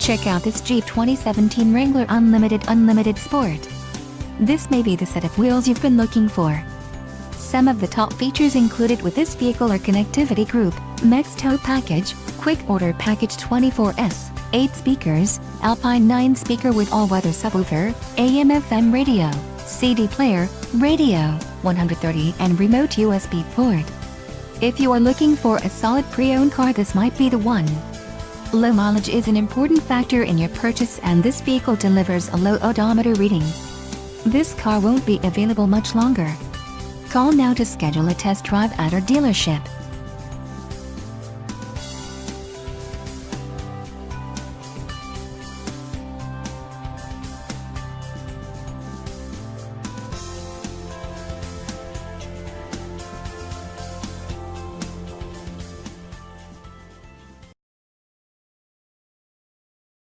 Check out this Jeep 2017 Wrangler Unlimited Sport. This may be the set of wheels you've been looking for. Some of the top features included with this vehicle are connectivity group, Max Tow Package, Quick Order Package 24S, 8 speakers, Alpine 9-speaker with all-weather subwoofer, AM/FM radio, CD player, radio, 130 and remote USB port. If you are looking for a solid pre-owned car, this might be the one. Low mileage is an important factor in your purchase, and this vehicle delivers a low odometer reading. This car won't be available much longer. Call now to schedule a test drive at our dealership.